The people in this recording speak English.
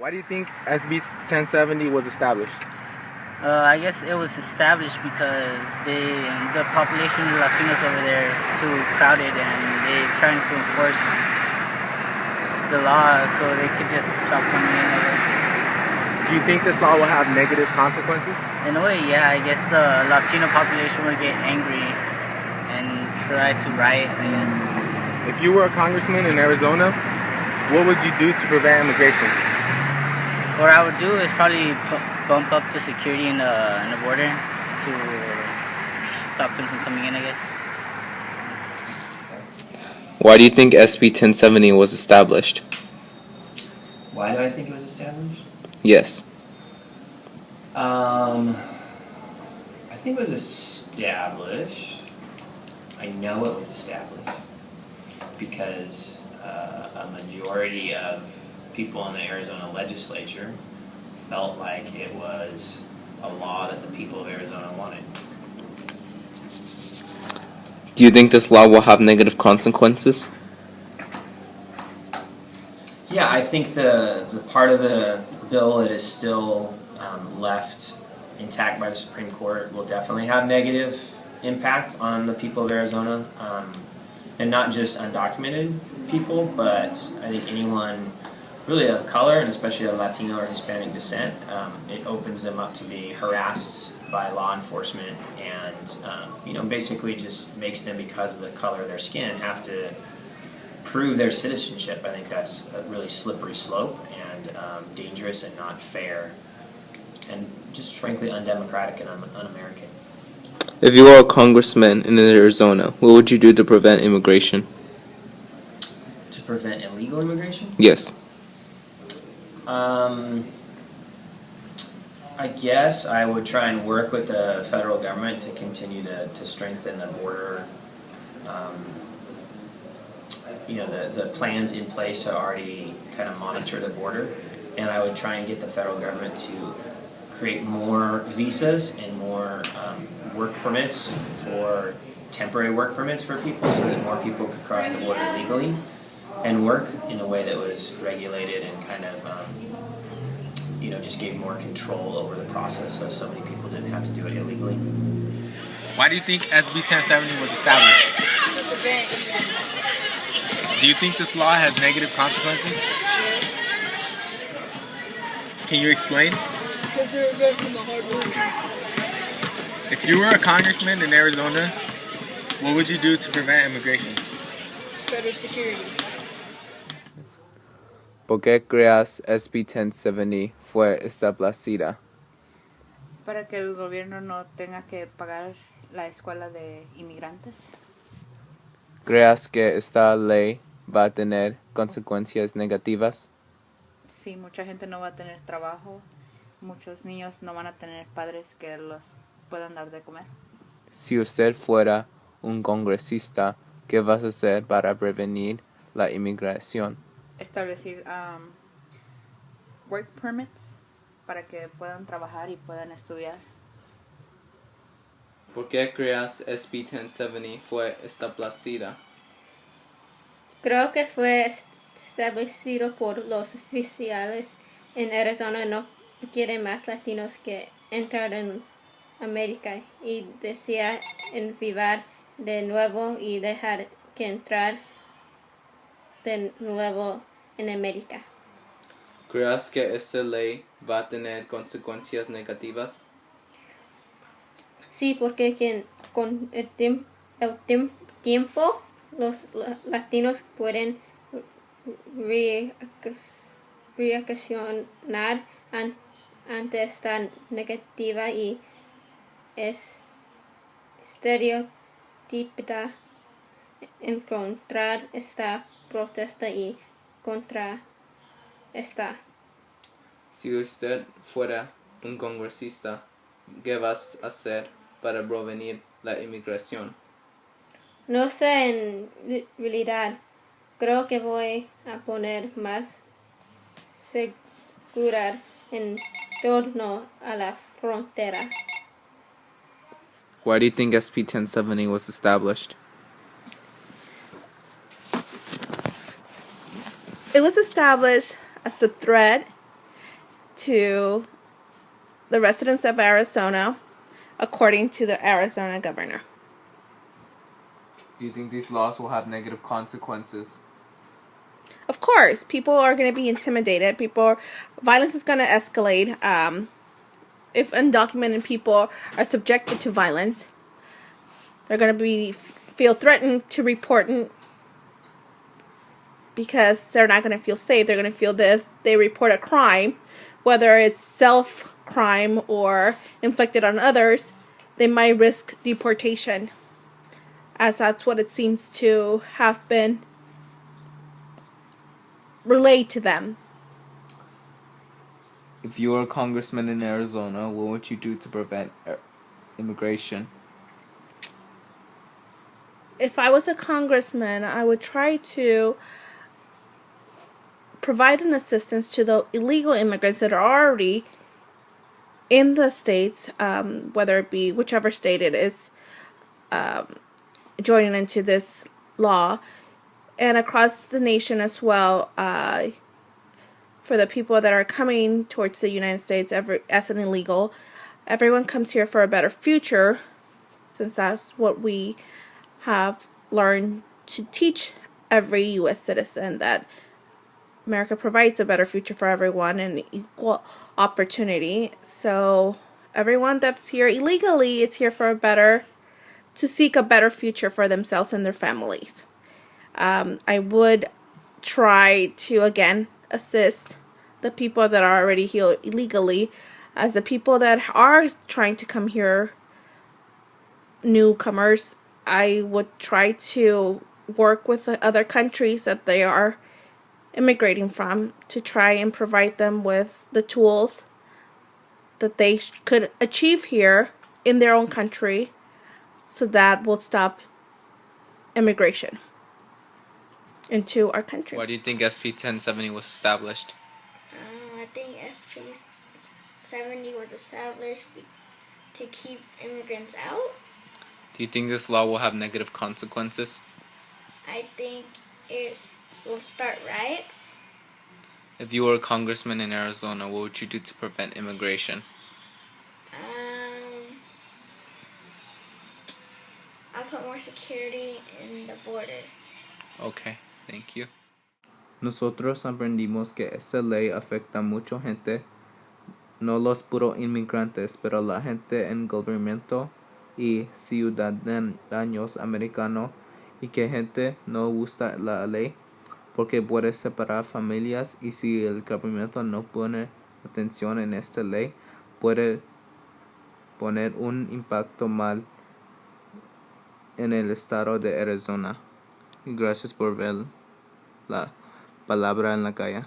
Why do you think SB 1070 was established? I guess it was established because the population of Latinos over there is too crowded, and they're trying to enforce the law so they could just stop coming in, I guess. Do you think this law will have negative consequences? In a way, yeah, I guess the Latino population will get angry and try to riot, I guess. If you were a congressman in Arizona, what would you do to prevent immigration? What I would do is probably bump up the security in the border to stop them from coming in, I guess. Why do you think SB 1070 was established? Why do I think it was established? Yes. I think it was established. I know it was established because a majority of people in the Arizona legislature felt like it was a law that the people of Arizona wanted. Do you think this law will have negative consequences? Yeah, I think the part of the bill that is still left intact by the Supreme Court will definitely have negative impact on the people of Arizona, and not just undocumented people, but I think anyone really of color, and especially of Latino or Hispanic descent. It opens them up to be harassed by law enforcement, and basically just makes them, because of the color of their skin, have to prove their citizenship. I think that's a really slippery slope and dangerous and not fair, and just frankly undemocratic and un-American. If you were a congressman in Arizona, what would you do to prevent immigration? To prevent illegal immigration? Yes. I guess I would try and work with the federal government to continue to strengthen the border, the plans in place to already kind of monitor the border, and I would try and get the federal government to create more visas and more work permits for temporary work permits for people, so that more people could cross the border legally and work in a way that was regulated and kind of just gave more control over the process, so many people didn't have to do it illegally. Why do you think SB 1070 was established? To prevent immigrants. Do you think this law has negative consequences? Yes. Can you explain? Because they're arresting the hard workers. If you were a congressman in Arizona, what would you do to prevent immigration? Better security. ¿Por qué creas SB 1070 fue establecida? Para que el gobierno no tenga que pagar la escuela de inmigrantes. ¿Creas que esta ley va a tener consecuencias negativas? Sí, mucha gente no va a tener trabajo, muchos niños no van a tener padres que los puedan dar de comer. Si usted fuera un congresista, ¿qué vas a hacer para prevenir la inmigración? Establecer work permits para que puedan trabajar y puedan estudiar. ¿Por qué creas SB 1070 fue establecida? Creo que fue establecido por los oficiales en Arizona. No quieren más latinos que entrar en América y desea vivir de nuevo y dejar que entrar de nuevo en América. ¿Creas que esta ley va a tener consecuencias negativas? Sí, porque con el tiempo los latinos pueden reaccionar ante esta negativa y estereotipada, encontrar esta protesta y contra esta. Si usted fuera un congresista, ¿qué vas a hacer para prevenir la inmigración? No sé en realidad. Creo que voy a poner más seguridad en torno a la frontera. Why do you think SB 1070 was established? It was established as a threat to the residents of Arizona, according to the Arizona governor. Do you think these laws will have negative consequences? Of course, people are going to be intimidated. Violence is going to escalate. If undocumented people are subjected to violence, they're going to feel threatened to report because they're not going to feel safe. They're going to feel that if they report a crime, whether it's self-crime or inflicted on others, they might risk deportation, as that's what it seems to have been relayed to them. If you were a congressman in Arizona, what would you do to prevent immigration? If I was a congressman, I would try to provide an assistance to the illegal immigrants that are already in the states, whether it be whichever state it is, joining into this law, and across the nation as well, for the people that are coming towards the United States as an illegal. Everyone comes here for a better future, since that's what we have learned to teach every U.S. citizen, that America provides a better future for everyone and equal opportunity. So everyone that's here illegally is here to seek a better future for themselves and their families. I would try to, again, assist the people that are already here illegally, as the people that are trying to come here, newcomers. I would try to work with the other countries that they are immigrating from to try and provide them with the tools that they could achieve here in their own country, so that will stop immigration into our country. Why do you think SB 1070 was established? I think SB 70 was established to keep immigrants out. Do you think this law will have negative consequences? I think it will start riots. If you were a congressman in Arizona, what would you do to prevent immigration? I'll put more security in the borders. Okay, thank you. Nosotros aprendimos que esta ley afecta a mucha gente, no los puros inmigrantes, pero la gente en gobierno y ciudadanos americanos, y que gente no gusta la ley porque puede separar familias, y si el gobierno no pone atención en esta ley, puede poner un impacto mal en el estado de Arizona. Y gracias por ver la palabra en la calle.